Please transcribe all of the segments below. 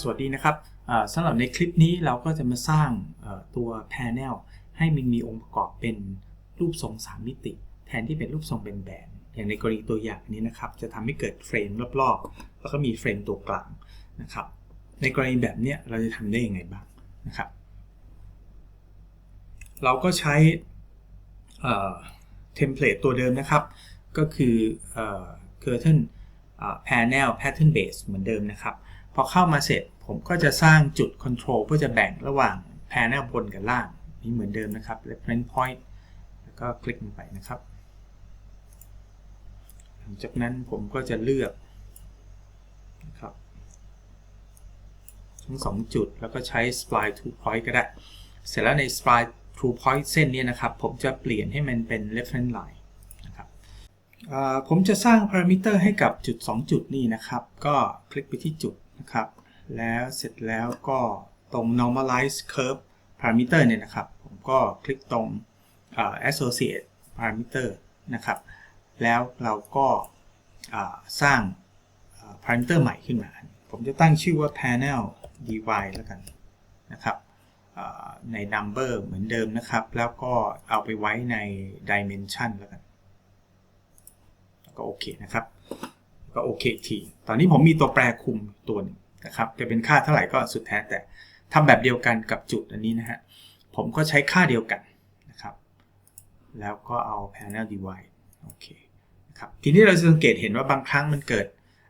สวัสดีนะครับสำหรับในคลิปนี้เราก็จะมาสร้างตัว Panel ให้มันมีองค์ประกอบเป็นรูปทรง3มิติแทนที่เป็นรูปทรงเป็นแบนอย่างในกรณีตัวอย่างนี้นะครับจะทำให้เกิดเฟรมรอบๆแล้วก็มีเฟรมตัวกลางนะครับในกรณีแบบนี้เราจะทำได้ยังไงบ้างนะครับเราก็ใช้เทมเพลตตัวเดิมนะครับก็คือcurtain panel pattern base เหมือนเดิมนะครับพอเข้ามาเสร็จผมก็จะสร้างจุด control เพื่อจะแบ่งระหว่าง panel บนกับล่างนี่เหมือนเดิมนะครับ reference point แล้วก็คลิกลงไปนะครับหลังจากนั้นผมก็จะเลือกนะครับทั้ง2จุดแล้วก็ใช้ spline to point ก็ได้เสร็จแล้วใน spline to point เส้นนี้นะครับผมจะเปลี่ยนให้มันเป็น reference line นะครับผมจะสร้าง parameter ให้กับจุด2จุดนี้นะครับก็คลิกไปที่จุดนะครับแล้วเสร็จแล้วก็ตรง normalize curve parameter เนี่ยนะครับผมก็คลิกตรง associate parameter นะครับแล้วเราก็สร้าง parameter ใหม่ขึ้นมาผมจะตั้งชื่อว่า panel divide แล้วกันนะครับใน number เหมือนเดิมนะครับแล้วก็เอาไปไว้ใน dimension แล้วกันก็โอเคนะครับก็โอเคทีตอนนี้ผมมีตัวแปรคุมตัวนึงนะครับจะเป็นค่าเท่าไหร่ก็สุดแท้แต่ทำแบบเดียวกันกับจุดอันนี้นะฮะผมก็ใช้ค่าเดียวกันนะครับแล้วก็เอา panel divide โอเคนะครับทีนี้เราจะสังเกตเห็นว่าบางครั้งมันเกิด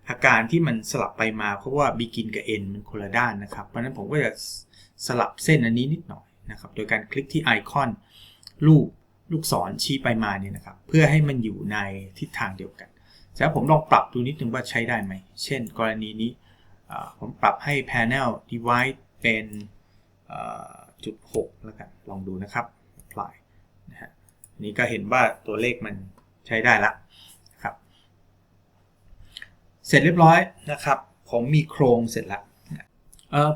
อาการที่มันสลับไปมาเพราะว่า begin กับ end มันคนละด้านนะครับเพราะฉะนั้นผมก็จะสลับเส้นอันนี้นิดหน่อยนะครับโดยการคลิกที่ไอคอนลูกศรชี้ไปมาเนี่ยนะครับเพื่อให้มันอยู่ในทิศทางเดียวกันแล้วผมลองปรับดูนิดนึงว่าใช้ได้ไหมเช่นกรณีนี้ผมปรับให้ panel divide เป็นจุด6แล้วกันลองดูนะครับ apply นะฮะนี้ก็เห็นว่าตัวเลขมันใช้ได้ละนะครับเสร็จเรียบร้อยนะครับผมมีโครงเสร็จแล้ว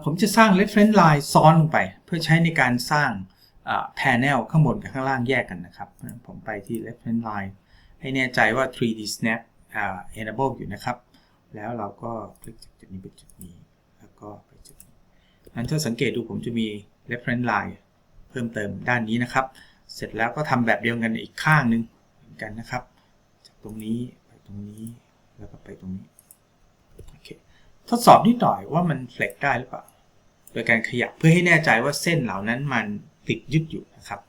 ผมจะสร้าง reference line ซ้อนลงไปเพื่อใช้ในการสร้างpanel ข้างบนกับข้างล่างแยกกันนะครับผมไปที่ reference line ให้แน่ใจว่า 3D snap enable อยู่นะครับแล้วเราก็คลิกจากจุดนี้ไปจุดนี้แล้วก็ไปจุดนี้งั้นถ้าสังเกตดูผมจะมี reference line เพิ่มเติมด้านนี้นะครับเสร็จแล้วก็ทำแบบเดียวกันอีกข้างนึงเหมือนกันนะครับจากตรงนี้ไปตรงนี้แล้วก็ไปตรงนี้โอเคทดสอบนิดหน่อยว่ามัน flex ได้หรือเปล่าโดยการขยับเพื่อให้แน่ใจว่าเส้นเหล่านั้นมันติดยึดอยู่นะครับ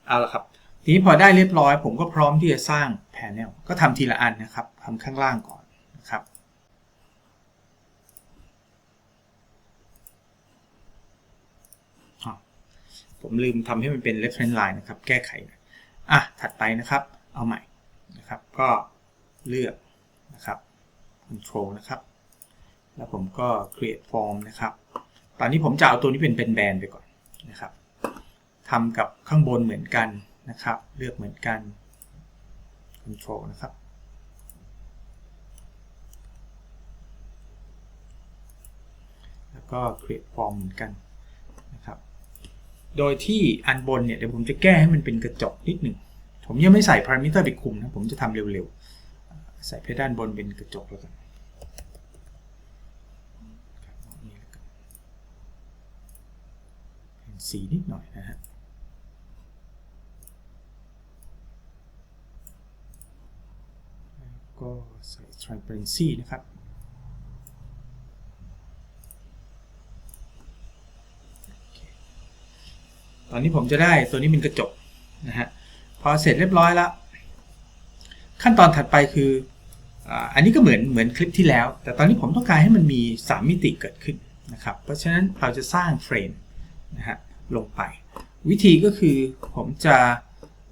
เอาละครับทีนี้พอได้เรียบร้อยผมก็พร้อมที่จะสร้าง panel ก็ทำทีละอันนะครับทำข้างล่างก่อนนะครับผมลืมทำให้มันเป็น reference line นะครับแก้ไขถัดไปนะครับเอาใหม่นะครับก็เลือกนะครับ control นะครับแล้วผมก็ create form นะครับตอนนี้ผมจะเอาตัวนี้เป็นแบนไปก่อนนะครับทำกับข้างบนเหมือนกันนะครับเลือกเหมือนกัน control นะครับแล้วก็ create form เหมือนกันนะครับโดยที่อันบนเนี่ยเดี๋ยวผมจะแก้ให้มันเป็นกระจกนิดหนึ่งผมยังไม่ใส่ parameter ไปคุมนะผมจะทำเร็วๆใส่เพดด้านบนเป็นกระจกแล้วกันสีนิดหน่อยนะฮะก็ใส่ transparency นะครับตอนนี้ผมจะได้ตัวนี้เป็นกระจกนะฮะพอเสร็จเรียบร้อยแล้วขั้นตอนถัดไปคืออันนี้ก็เหมือนคลิปที่แล้วแต่ตอนนี้ผมต้องการให้มันมี3มิติเกิดขึ้นนะครับเพราะฉะนั้นเราจะสร้างเฟรมนะฮะลงไปวิธีก็คือผมจะ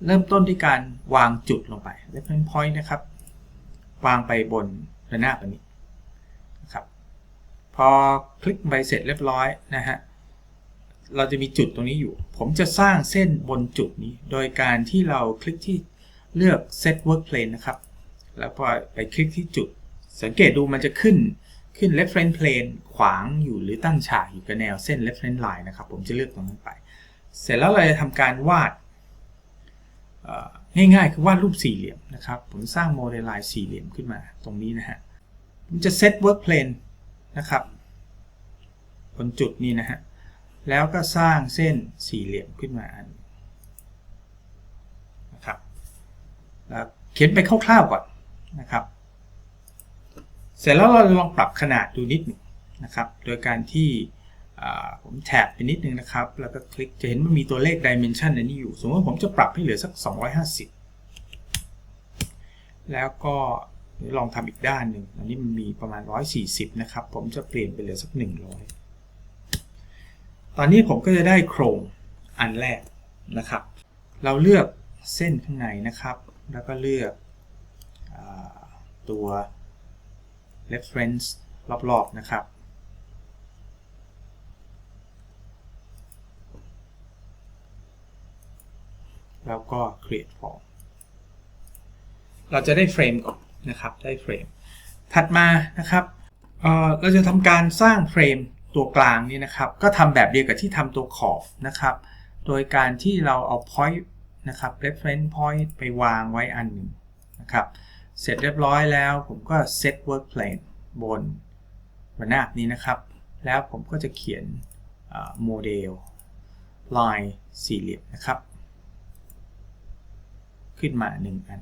เริ่มต้นด้วยการวางจุดลงไป reference point นะครับวางไปบนระนาบอันนี้นะครับพอคลิกไปเสร็จเรียบร้อยนะฮะเราจะมีจุดตรงนี้อยู่ผมจะสร้างเส้นบนจุดนี้โดยการที่เราคลิกที่เลือก set work plane นะครับแล้วพอไปคลิกที่จุดสังเกตดูมันจะขึ้น reference plane ขวางอยู่หรือตั้งฉากอยู่กับแนวเส้น reference line นะครับผมจะเลือกตรงนั้นไปเสร็จแล้วเราจะทำการวาดง่ายๆคือวาดรูปสี่เหลี่ยมนะครับผมสร้างโมเดลไลน์สี่เหลี่ยมขึ้นมาตรงนี้นะฮะผมจะ set work plane นะครับ บนจุดนี้นะฮะแล้วก็สร้างเส้นสี่เหลี่ยมขึ้นมาอันนะครับแล้วเขียนไปคร่าวๆก่อนนะครับเสร็จแล้วเราลองปรับขนาดดูนิดนึงนะครับโดยการที่ผมแท็บไปนิดนึงนะครับแล้วก็คลิกจะเห็นมันมีตัวเลข dimension ในนี้อยู่สมมติว่าผมจะปรับให้เหลือสัก250แล้วก็ลองทำอีกด้านหนึ่งอันนี้มันมีประมาณ140นะครับผมจะเปลี่ยนไปเหลือสัก100ตอนนี้ผมก็จะได้โครงอันแรกนะครับเราเลือกเส้นข้างในนะครับแล้วก็เลือกตัว reference รอบๆนะครับแล้วก็ create form เราจะได้เฟรมก่อนนะครับได้เฟรมถัดมานะครับเราจะทำการสร้างเฟรมตัวกลางนี่นะครับก็ทำแบบเดียวกับที่ทำตัวขอบนะครับโดยการที่เราเอา point นะครับ reference point ไปวางไว้อันหนึ่งนะครับเสร็จเรียบร้อยแล้วผมก็ set work plane บนระนาบนี้นะครับแล้วผมก็จะเขียนโมเดล line สี่เหลี่ยมนะครับขึ้นมา1อัน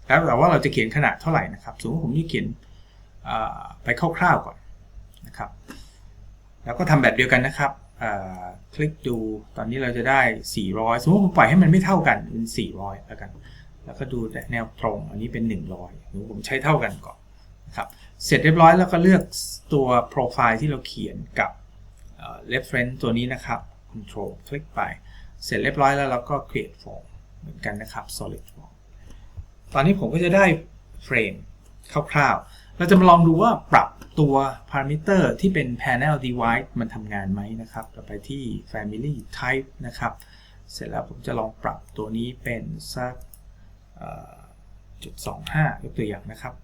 แล้วแต่ว่าเราจะเขียนขนาดเท่าไหร่นะครับสมมติผมจะเขียนไปคร่าวๆก่อนนะครับแล้วก็ทำแบบเดียวกันนะครับคลิกดูตอนนี้เราจะได้400สมมติผมปล่อยให้มันไม่เท่ากันเป็น400แล้วกันแล้วก็ดูแต่แนวตรงอันนี้เป็น100หรือผมใช้เท่ากันก่อนนะครับเสร็จเรียบร้อยแล้วก็เลือกตัวโปรไฟล์ที่เราเขียนกับreference ตัวนี้นะครับ Control คลิกไปเสร็จเรียบร้อยแล้วเราก็ create form เหมือนกันนะครับ solid form ตอนนี้ผมก็จะได้เฟรมคร่าวๆเราจะมาลองดูว่าปรับตัว parameter ที่เป็น panel divide มันทำงานไหมนะครับเราไปที่ family type นะครับเสร็จแล้วผมจะลองปรับตัวนี้เป็นสัก.25 ยกตัวอย่างนะครับ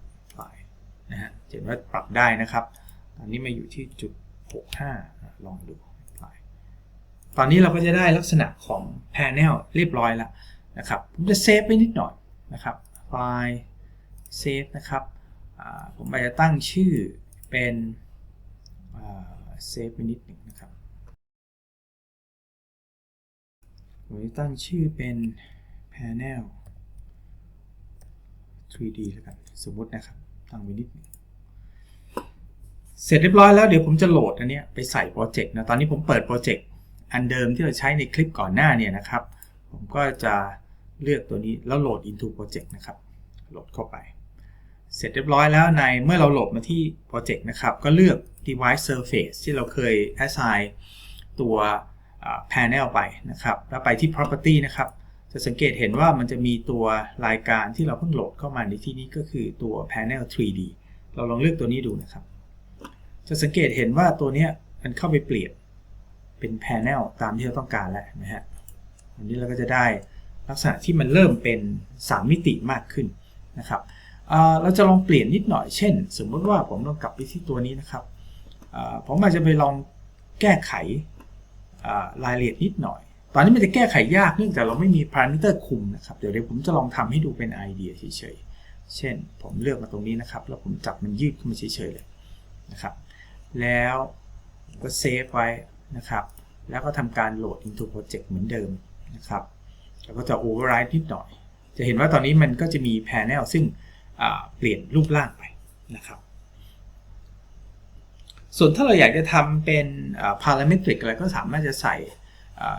นะฮะเห็นว่าปรับได้นะครับตอนนี้มาอยู่ที่.65 ลองดูตอนนี้เราก็จะได้ลักษณะของ panel เรียบร้อยแล้วนะครับผมจะเซฟไปนิดหน่อยนะครับไฟล์เซฟนะครับผมอาจจะตั้งชื่อเป็นเซฟไปนิดหนึ่งนะครับผมจะตั้งชื่อเป็น panel 3D แล้วกันสมมตินะครับตั้งไว้นิดนึงเสร็จเรียบร้อยแล้วเดี๋ยวผมจะโหลดอันนี้ไปใส่โปรเจกต์นะตอนนี้ผมเปิดโปรเจกต์อันเดิมที่เราใช้ในคลิปก่อนหน้าเนี่ยนะครับผมก็จะเลือกตัวนี้แล้วโหลด into project นะครับโหลดเข้าไปเสร็จเรียบร้อยแล้วในเมื่อเราโหลดมาที่โปรเจกต์นะครับก็เลือก device surface ที่เราเคย assign ตัวpanel ไปนะครับแล้วไปที่ property นะครับจะสังเกตเห็นว่ามันจะมีตัวรายการที่เราเพิ่งโหลดเข้ามาในที่นี้ก็คือตัว panel 3D เราลองเลือกตัวนี้ดูนะครับจะสังเกตเห็นว่าตัวนี้มันเข้าไปเปลี่ยนเป็น panel ตามที่เราต้องการแล้วนะฮะอันนี้เราก็จะได้ลักษณะที่มันเริ่มเป็น3มิติมากขึ้นนะครับเราจะลองเปลี่ยนนิดหน่อยเช่นสมมติว่าผมลองกลับไปที่ตัวนี้นะครับผมอาจจะไปลองแก้ไขรายละเอียดนิดหน่อยตอนนี้มันจะแก้ไขยากเนื่องจากเราไม่มีพารามิเตอร์คุมนะครับเดี๋ยวผมจะลองทำให้ดูเป็นไอเดียเฉยๆเช่นผมเลือกมาตรงนี้นะครับแล้วผมจับมันยืดขึ้นมาเฉยๆเลยนะครับแล้วก็เซฟไว้นะครับแล้วก็ทำการโหลด into project เหมือนเดิมนะครับแล้วก็จะ override นิดหน่อยจะเห็นว่าตอนนี้มันก็จะมี panel ซึ่งเปลี่ยนรูปร่างไปนะครับส่วนถ้าเราอยากจะทำเป็นparametric อะไรก็สามารถจะใส่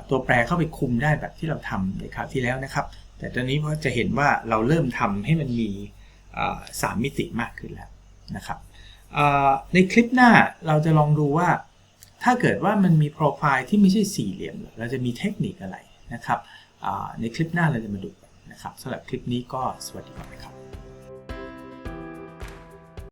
ตัวแปรเข้าไปคุมได้แบบที่เราทำในคราวที่แล้วนะครับแต่ตอนนี้ก็จะเห็นว่าเราเริ่มทำให้มันมี3มิติมากขึ้นแล้วนะครับในคลิปหน้าเราจะลองดูว่าถ้าเกิดว่ามันมีโปรไฟล์ที่ไม่ใช่สี่เหลี่ยมเราจะมีเทคนิคอะไรนะครับในคลิปหน้าเราจะมาดูกันนะครับสำหรับคลิปนี้ก็สวัสดีครับ